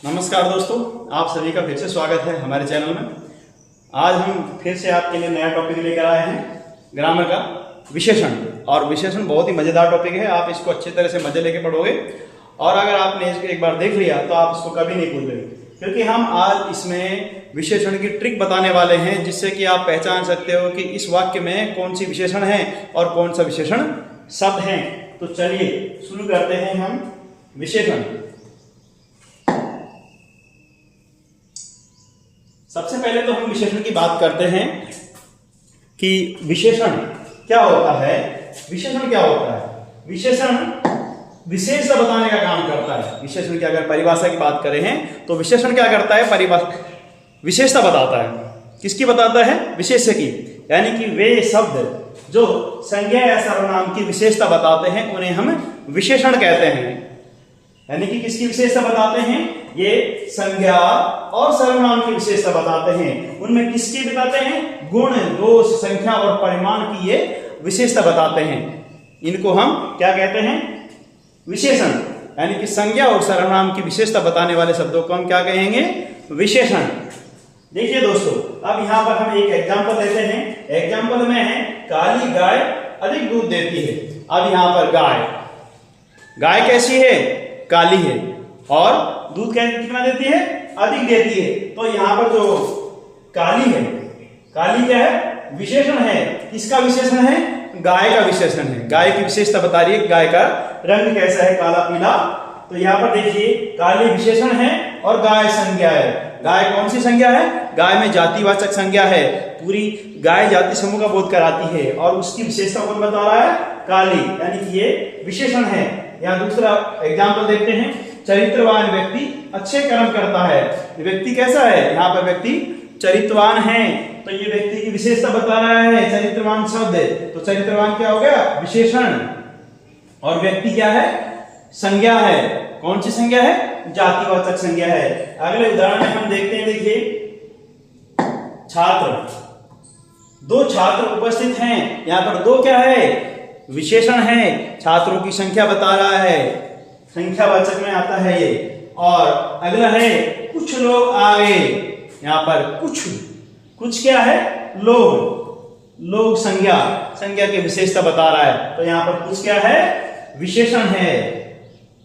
नमस्कार दोस्तों, आप सभी का फिर से स्वागत है हमारे चैनल में। आज हम फिर से आपके लिए नया टॉपिक लेकर आए हैं, ग्रामर का विशेषण। और विशेषण बहुत ही मज़ेदार टॉपिक है, आप इसको अच्छी तरह से मजे लेके पढ़ोगे और अगर आपने इसको एक बार देख लिया तो आप इसको कभी नहीं भूलोगे, क्योंकि हम आज इसमें विशेषण की ट्रिक बताने वाले हैं, जिससे कि आप पहचान सकते हो कि इस वाक्य में कौन सी विशेषण है और कौन सा विशेषण शब्द है। तो चलिए शुरू करते हैं हम विशेषण। सबसे पहले तो हम विशेषण की बात करते हैं कि विशेषण क्या होता है। विशेषण क्या होता है? विशेषण विशेषता बताने का काम करता है। विशेषण की अगर परिभाषा की बात करें हैं तो विशेषण क्या करता है? परिभाषा विशेषता बताता है। किसकी बताता है? विशेष्य की। यानी कि वे शब्द जो संज्ञा या सर्वनाम की विशेषता बताते हैं उन्हें हम विशेषण कहते हैं। यानी कि किसकी विशेषता बताते हैं? ये संज्ञा और सर्वनाम की विशेषता बताते हैं। उनमें किसकी बताते हैं? गुण, दोष, संख्या और परिमाण की ये विशेषता बताते हैं। इनको हम क्या कहते हैं? विशेषण। यानी कि संज्ञा और सर्वनाम की विशेषता बताने वाले शब्दों को हम क्या कहेंगे? विशेषण। देखिए दोस्तों, अब यहाँ पर हम एक एग्जाम्पल लेते हैं। एग्जाम्पल में है काली गाय अधिक दूध देती है। अब यहाँ पर गाय कैसी है? काली है और दूध कितना देती है? अधिक देती है। तो यहाँ पर जो काली है, काली क्या है? विशेषण है। किसका विशेषण है? गाय का विशेषण है। गाय की विशेषता बता रही है, गाय का रंग कैसा है? काला पीला। तो यहाँ पर देखिए काली विशेषण है और गाय संज्ञा है। गाय कौन सी संज्ञा है? गाय में जातिवाचक संज्ञा है। पूरी गाय जाति समूह का बोध कराती है और उसकी विशेषता कौन बता रहा है? काली। यानी कि ये विशेषण है। यहाँ दूसरा एग्जाम्पल देखते हैं। चरित्रवान व्यक्ति अच्छे कर्म करता है। व्यक्ति कैसा है? यहाँ पर व्यक्ति चरित्रवान है, तो ये व्यक्ति की विशेषता बता रहा है चरित्रवान शब्द। तो चरित्रवान क्या हो गया? विशेषण। और व्यक्ति क्या है? संज्ञा है। कौन सी संज्ञा है? जातिवाचक संज्ञा है। अगले उदाहरण में हम देखते हैं। देखिए छात्र, दो छात्र उपस्थित हैं। यहाँ पर दो क्या है? विशेषण है। छात्रों की संख्या बता रहा है, संख्यावाचक में आता है ये। और अगला है कुछ लोग आए। यहाँ पर कुछ क्या है? लोग संज्ञा की विशेषता बता रहा है। तो यहाँ पर कुछ क्या है? विशेषण है।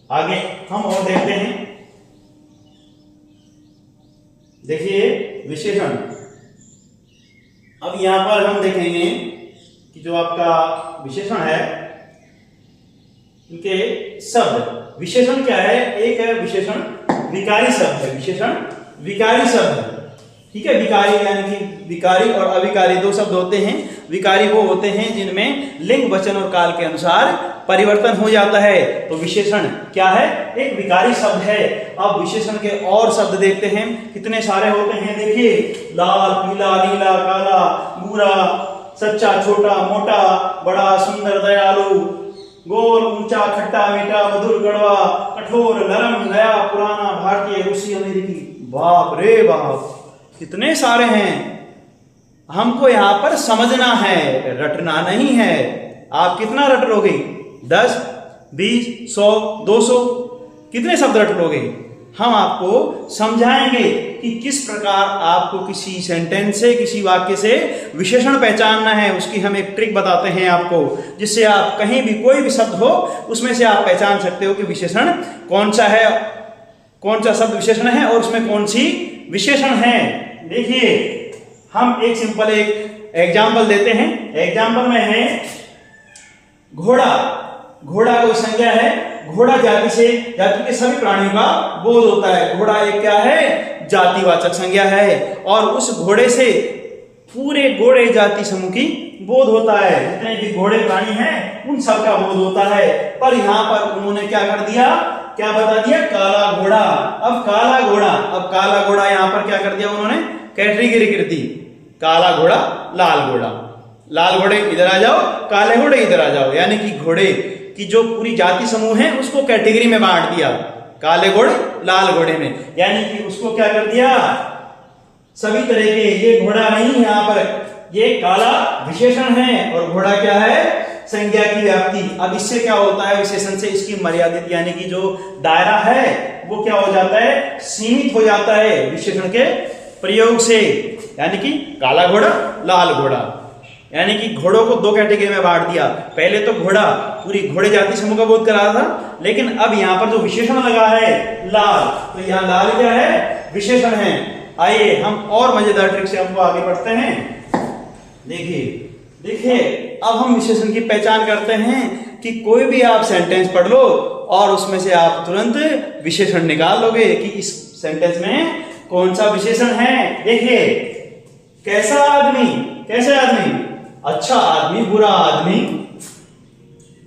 आगे हम और देखते हैं। देखिए विशेषण। अब यहां पर हम देखेंगे कि जो आपका विशेषण है, इनके शब्द। विशेषण क्या है? एक है विशेषण विकारी शब्द है। विशेषण विकारी शब्द है, ठीक है। विकारी यानी कि विकारी और अविकारी दो शब्द होते हैं। विकारी वो होते हैं जिनमें लिंग, वचन और काल के अनुसार परिवर्तन हो जाता है। तो विशेषण क्या है? एक विकारी शब्द है। अब विशेषण के और शब्द देखते हैं, कितने सारे होते हैं। देखिए लाल, पीला, नीला, काला, भूरा, सच्चा, छोटा, मोटा, बड़ा, सुंदर, दयालु, गोल, ऊंचा, खट्टा, मीठा, मधुर, कड़वा, कठोर, नरम, नया, पुराना, भारतीय, रूसी, अमेरिकी। बाप रे बाप, कितने सारे हैं। हमको यहाँ पर समझना है, रटना नहीं है। आप कितना रट लोगे? 10, 20, 100, 200 कितने शब्द रट लोगे? हम आपको समझाएंगे कि किस प्रकार आपको किसी सेंटेंस से, किसी वाक्य से विशेषण पहचानना है। उसकी हम एक ट्रिक बताते हैं आपको, जिससे आप कहीं भी कोई भी शब्द हो उसमें से आप पहचान सकते हो कि विशेषण कौन सा है, कौन सा शब्द विशेषण है और उसमें कौन सी विशेषण है। देखिए हम एक सिंपल एक एग्जाम्पल देते हैं। एग्जाम्पल में है घोड़ा। घोड़ा कोई संज्ञा है। घोड़ा जाति के सभी प्राणियों का बोध होता है। घोड़ा एक क्या है? जातिवाचक संज्ञा है। और उस घोड़े से पूरे घोड़े जाति समूह की बोध होता है। जितने भी घोड़े प्राणी हैं उन सब का बोध होता है। पर यहाँ पर उन्होंने क्या कर दिया? क्या बता दिया? काला घोड़ा। अब काला घोड़ा यहाँ पर क्या कर दिया उन्होंने? कैटेगरी कर दी। काला घोड़ा, लाल घोड़ा। लाल घोड़े इधर आ जाओ, काले घोड़े इधर आ जाओ। यानी कि घोड़े की जो पूरी जाति समूह है उसको कैटेगरी में बांट दिया, काले घोड़े, लाल घोड़े में। यानी कि उसको क्या कर दिया? सभी तरह के, ये घोड़ा नहीं, यहाँ पर ये काला विशेषण है और घोड़ा क्या है? संज्ञा की व्याप्ति। अब इससे क्या होता है, विशेषण से इसकी मर्यादित यानी कि जो दायरा है वो क्या हो जाता है, सीमित हो जाता है विशेषण के प्रयोग से। यानी कि काला घोड़ा लाल घोड़ा, यानी कि घोड़ों को दो कैटेगरी में बांट दिया। पहले तो घोड़ा पूरी घोड़े जाति समूह का बोध करा था, लेकिन अब यहाँ पर जो विशेषण लगा है लाल, तो यहाँ लाल क्या है, विशेषण है। आइए हम और मजेदार ट्रिक से हमको आगे बढ़ते हैं। देखिए अब हम विशेषण की पहचान करते हैं कि कोई भी आप सेंटेंस पढ़ लो और उसमें से आप तुरंत विशेषण निकाल लोगे कि इस सेंटेंस में कौन सा विशेषण है। देखिए, कैसा आदमी, कैसे आदमी, अच्छा आदमी बुरा आदमी,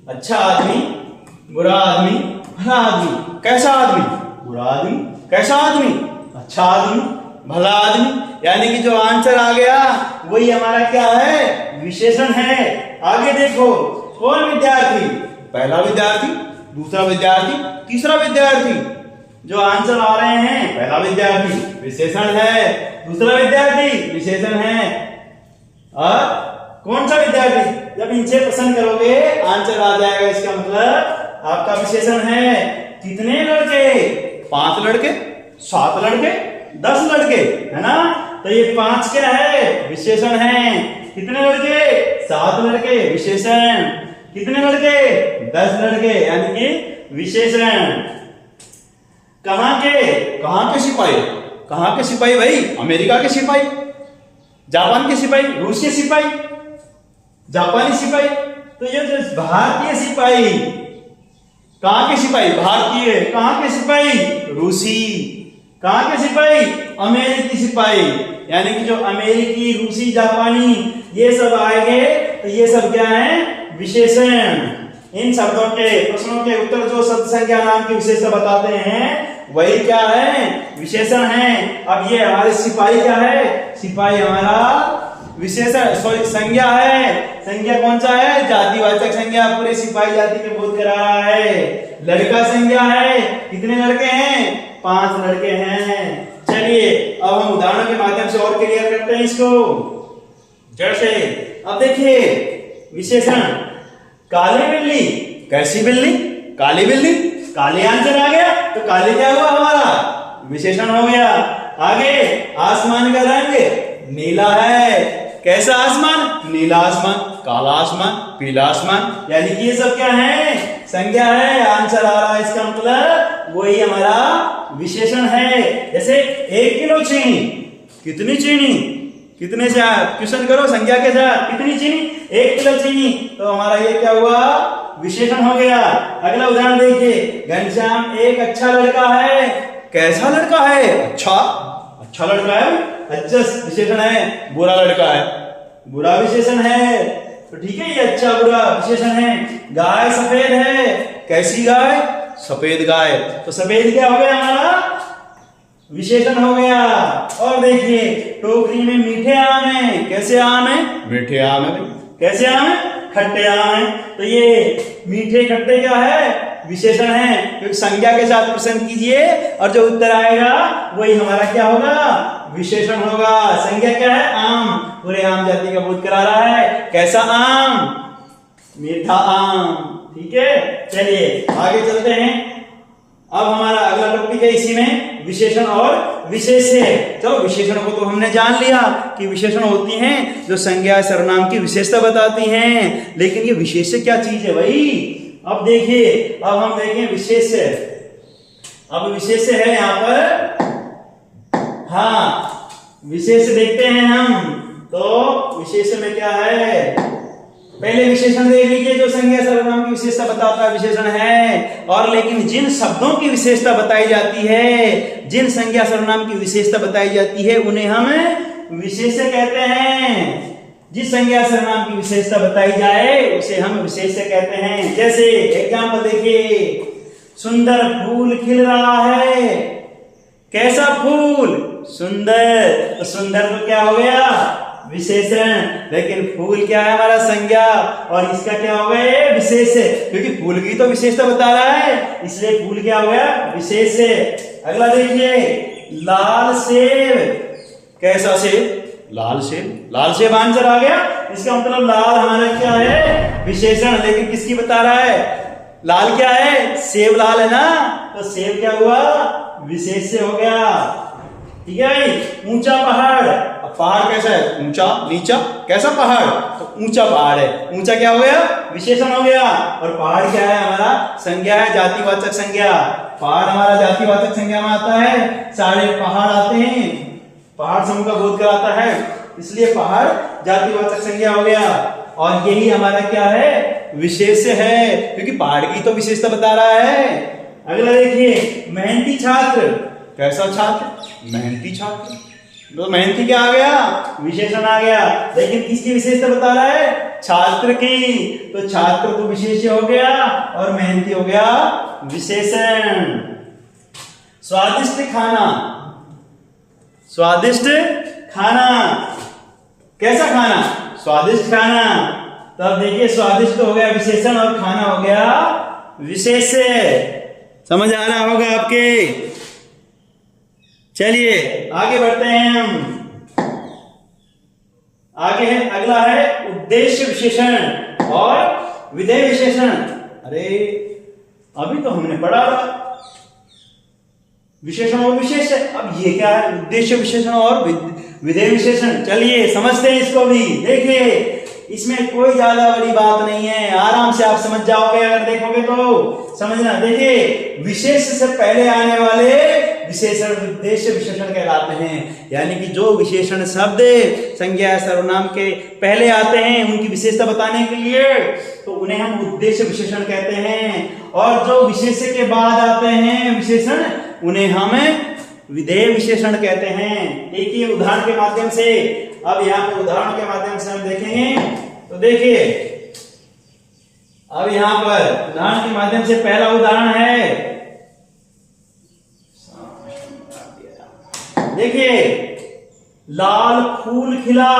अच्छा आदमी बुरा आदमी, भला आदमी। कैसा आदमी, बुरा आदमी। कैसा आदमी, अच्छा आदमी, भला आदमी। यानी कि जो आंसर आ गया वही हमारा क्या है, विशेषण है। आगे देखो, कौन विद्यार्थी, पहला विद्यार्थी, दूसरा विद्यार्थी, तीसरा विद्यार्थी। जो आंसर आ रहे हैं, पहला विद्यार्थी विशेषण है, दूसरा विद्यार्थी विशेषण है, और कौन सा विद्यार्थी, जब इनसे पसंद करोगे आंसर आ जाएगा, इसका मतलब आपका विशेषण है। कितने लड़के, 5 लड़के, 7 लड़के, 10 लड़के, है ना। तो ये 5 क्या है, विशेषण है। कितने लड़के, 7 लड़के, विशेषण। कितने लड़के, 10 लड़के, यानी कि विशेषण। कहां के सिपाही, कहां के सिपाही भाई, अमेरिका के सिपाही, जापान के सिपाही, रूस के सिपाही, जापानी सिपाही। तो ये जो भारतीय सिपाही, कहां के सिपाही, भारतीय। कहां के सिपाही, रूसी। कहां के सिपाही, अमेरिकी सिपाही। यानी कि जो अमेरिकी, रूसी, जापानी ये सब आएंगे, तो ये सब क्या है, विशेषण। इन शब्दों के प्रश्नों के उत्तर जो शब्द संज्ञा नाम की विशेषता बताते हैं वही क्या है, विशेषण है। अब ये हमारे सिपाही क्या है, सिपाही हमारा विशेषण, सॉरी संज्ञा है। संज्ञा कौन सा है, जातिवाचक संज्ञा, पूरे सिपाही जाति के बोध करा रहा है। लड़का संज्ञा है, कितने लड़के हैं, 5 लड़के हैं। चलिए अब हम उदाहरणों के माध्यम से और क्लियर करते हैं इसको। जैसे अब देखिए विशेषण, काली बिल्ली, कैसी बिल्ली, काली बिल्ली, काली आंसर आ गया, तो काली क्या हुआ हमारा, विशेषण हो गया। आगे, आसमान का रंग नीला है, कैसा आसमान, नीला आसमान, काला आसमान, पीला आसमान। यानी कि ये सब क्या है, संज्ञा है। आंसर आ रहा है, इसका मतलब वही हमारा विशेषण है। जैसे 1 किलो चीनी, कितनी चीनी, कितने से क्वेश्चन करो संज्ञा के साथ, कितनी चीनी, 1 किलो चीनी, तो हमारा ये क्या हुआ, विशेषण हो गया। अगला उदाहरण देखिए, घनश्याम एक अच्छा लड़का है, कैसा लड़का है, अच्छा, अच्छा लड़का है, अच्छा विशेषण है। बुरा लड़का है, बुरा विशेषण है। तो ठीक है, ये अच्छा बुरा विशेषण है। गाय सफेद है, कैसी गाय, सफेद गाय, तो सफेद क्या हो गया हमारा, विशेषण हो गया। और देखिए, टोकरी में मीठे आम है, कैसे आम है, मीठे आम है। कैसे आम है, खट्टे आम है। तो ये मीठे खट्टे क्या है, विशेषण है। क्योंकि संज्ञा के साथ प्रश्न कीजिए और जो उत्तर आएगा वही हमारा क्या होगा, विशेषण होगा। संज्ञा क्या है, आम, पूरे आम जाति का बोध करा रहा है। कैसा आम, मीठा आम। ठीक है, चलिए आगे चलते हैं। अब हमारा अगला टॉपिक है इसी में, विशेषण और विशेष्य। चलो, विशेषण को तो हमने जान लिया कि विशेषण होती हैं जो संज्ञा सर्वनाम की विशेषता बताती हैं, लेकिन ये विशेष्य क्या चीज है भाई। अब देखिए, अब हम देखें विशेष्य। अब विशेष्य है यहाँ पर, हाँ विशेष्य देखते हैं हम। तो विशेष्य में क्या है, पहले विशेषण देख लीजिए जो संज्ञा सर्वनाम की विशेषता बताता है, विशेषण है। और लेकिन जिन शब्दों की विशेषता बताई जाती है, जिन संज्ञा सर्वनाम की विशेषता बताई जाती है, उन्हें हम विशेष्य कहते हैं। जिस संज्ञा सर्वनाम की विशेषता बताई जाए उसे हम विशेष्य कहते हैं। जैसे एग्जाम्पल देखिए, सुंदर फूल खिल रहा है, कैसा फूल, सुंदर। तो सुंदर तो क्या हो गया, विशेषण। लेकिन फूल क्या है हमारा, संज्ञा, और इसका क्या हो गया, विशेष्य। क्योंकि फूल की तो विशेषता बता रहा है, इसलिए फूल क्या हो गया, विशेष्य। अगला देखिए, लाल सेब, कैसा सेब, लाल सेब। लाल सेब आंसर आ गया, इसका मतलब लाल हमारा क्या है, विशेषण। लेकिन किसकी बता रहा है, लाल क्या है, सेब लाल है ना, तो सेब क्या हुआ, विशेष से हो गया। ठीक है भाई। ऊंचा पहाड़, अब पहाड़ कैसा है, ऊंचा नीचा, कैसा पहाड़, तो ऊंचा पहाड़ है, ऊंचा क्या हो गया, विशेषण हो गया। और पहाड़ क्या है हमारा, संज्ञा है, जातिवाचक संज्ञा। पहाड़ हमारा जातिवाचक संज्ञा में आता है, सारे पहाड़ आते हैं, पहाड़ समूह का बोध कराता है, इसलिए पहाड़ जातिवाचक संज्ञा हो गया। और यही हमारा क्या है, विशेष्य है, क्योंकि पहाड़ की तो विशेषता बता रहा है। अगला देखिए, मेहनती छात्र, कैसा छात्र, मेहनती छात्र, तो मेहनती क्या आ गया, विशेषण आ गया। लेकिन किसकी विशेषता बता रहा है, छात्र की, तो छात्र तो विशेष्य हो गया और मेहनती हो गया विशेषण। स्वादिष्ट खाना, स्वादिष्ट खाना, कैसा खाना, स्वादिष्ट खाना। तो अब देखिए, स्वादिष्ट हो गया विशेषण और खाना हो गया विशेष्य। समझ आ रहा होगा आपके। चलिए आगे बढ़ते हैं हम। आगे है, अगला है उद्देश्य विशेषण और विधेय विशेषण। अरे अभी तो हमने पढ़ा विशेषण और विशेष्य, अब ये क्या है, उद्देश्य विशेषण और विधेय विशेषण। चलिए समझते हैं इसको भी। देखिए इसमें कोई ज्यादा बड़ी बात नहीं है, आराम से आप समझ जाओगे अगर देखोगे तो। समझना, देखिए विशेष से पहले आने वाले विशेषण उद्देश्य विशेषण कहलाते हैं। यानी कि जो विशेषण शब्द संज्ञा सर्वनाम के पहले आते हैं उनकी विशेषता बताने के लिए, तो उन्हें हम उद्देश्य विशेषण कहते हैं। और जो विशेष्य के बाद आते हैं विशेषण, उन्हें हम विधेय विशेषण कहते हैं। देखिए उदाहरण के माध्यम से, अब यहाँ पर उदाहरण के माध्यम से हम देखेंगे। तो देखिए अब यहाँ पर उदाहरण के माध्यम से पहला उदाहरण है, देखिए लाल फूल खिला,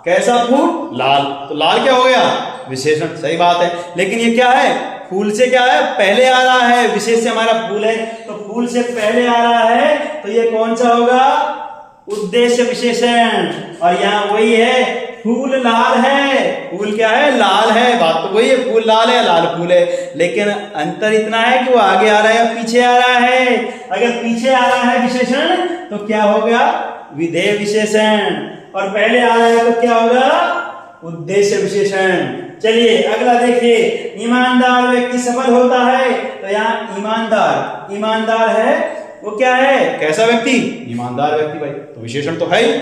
कैसा फूल, लाल, तो लाल क्या हो गया, विशेषण। सही बात है, लेकिन ये क्या है, फूल से क्या है, पहले आ रहा है, विशेष से हमारा फूल है, तो फूल से पहले आ रहा है, तो ये कौन सा होगा, उद्देश्य विशेषण। और यहाँ वही है, फूल लाल है, फूल क्या है, लाल है, बात तो वही है, फूल लाल है, लाल फूल है। लेकिन अंतर इतना है कि वो आगे आ रहा है या पीछे आ रहा है। अगर पीछे आ रहा है विशेषण तो क्या होगा, विधेय विशेषण, और पहले आ रहा है तो क्या होगा, उद्देश्य विशेषण। चलिए अगला देखिए, ईमानदार व्यक्ति सफल होता है। तो यहाँ ईमानदार, ईमानदार है वो क्या है, कैसा व्यक्ति, ईमानदार व्यक्ति। भाई तो विशेषण तो है ही,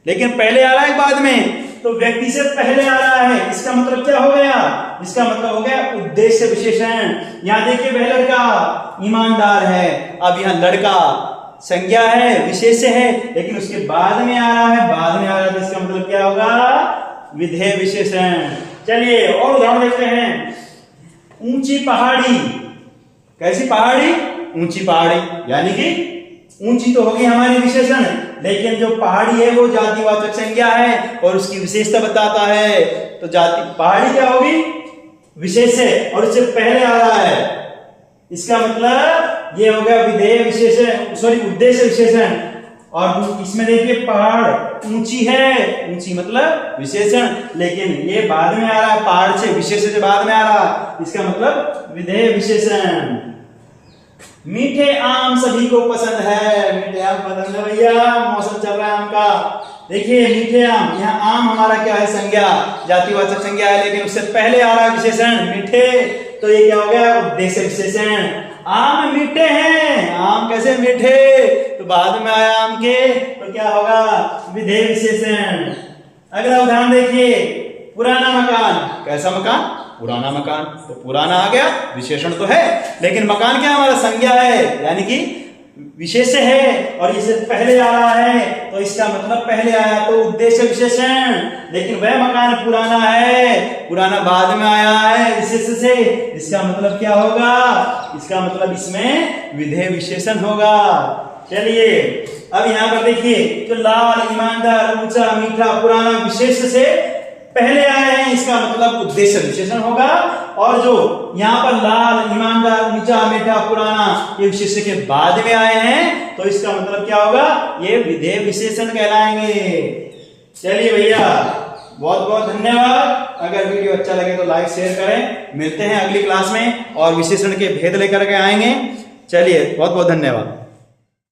लेकिन पहले आ रहा है बाद में, तो व्यक्ति से पहले आ रहा है, इसका मतलब क्या हो गया, इसका मतलब हो गया उद्देश्य विशेषण। यहाँ देखिए वह लड़का ईमानदार है, अब यहाँ लड़का संज्ञा है, विशेष्य है, लेकिन उसके बाद में आ रहा है, बाद में आ रहा है, तो इसका मतलब क्या होगा, विधेय विशेषण। चलिए और उदाहरण देखते हैं। ऊंची पहाड़ी, कैसी पहाड़ी, ऊंची पहाड़ी, यानी कि ऊंची तो होगी हमारी विशेषण, लेकिन जो पहाड़ी है वो जातिवाचक संज्ञा है और उसकी विशेषता बताता है। तो जाति पहाड़ी क्या होगी, विशेष है, और उससे पहले आ रहा है, इसका मतलब ये हो गया विधेय विशेषण, सॉरी उद्देश्य विशेषण। और इसमें देखिए पहाड़ ऊंची है, ऊंची मतलब विशेषण, लेकिन ये बाद में आ रहा है, पहाड़ से विशेषण से बाद में आ रहा, इसका मतलब विधेय विशेषण। मीठे आम सभी को पसंद है, मीठे आम पसंद है भैया, मौसम चल रहा है आम का। देखिए मीठे आम, यहाँ आम हमारा क्या है, संज्ञा, जातिवाचक संज्ञा है, लेकिन उससे पहले आ रहा है विशेषण मीठे, तो ये क्या हो गया, उद्देश्य विशेषण। आम मीठे हैं, आम कैसे मीठे, तो बाद में आया आम के, तो क्या होगा, विधेय विशेषण। अगला उदाहरण देखिए, पुराना मकान, कैसा मकान, पुराना मकान, तो पुराना आ गया, विशेषण तो है, लेकिन मकान क्या हमारा, संज्ञा है, यानी कि विशेष्य है, और इससे पहले आ रहा है, तो इसका मतलब पहले आया तो उद्देश्य विशेषण। लेकिन वह मकान पुराना है, पुराना बाद में आया है विशेष्य से, इसका मतलब क्या होगा, इसका मतलब इसमें विधेय विशेषण होगा। चलिए अब यहाँ पर देखिए, तो लाल, ईमानदार, ऊंचा, मीठा, पुराना विशेष्य से पहले आए हैं, इसका मतलब उद्देश्य विशेषण होगा। और जो यहाँ पर लाल, ईमानदार, ऊंचा, मीठा, पुराना, ये विशेष्य के बाद में आए हैं, तो इसका मतलब क्या होगा, ये विधेय विशेषण कहलाएंगे। चलिए भैया बहुत बहुत धन्यवाद। अगर वीडियो अच्छा लगे तो लाइक शेयर करें। मिलते हैं अगली क्लास में और विशेषण के भेद लेकर के आएंगे। चलिए बहुत बहुत धन्यवाद।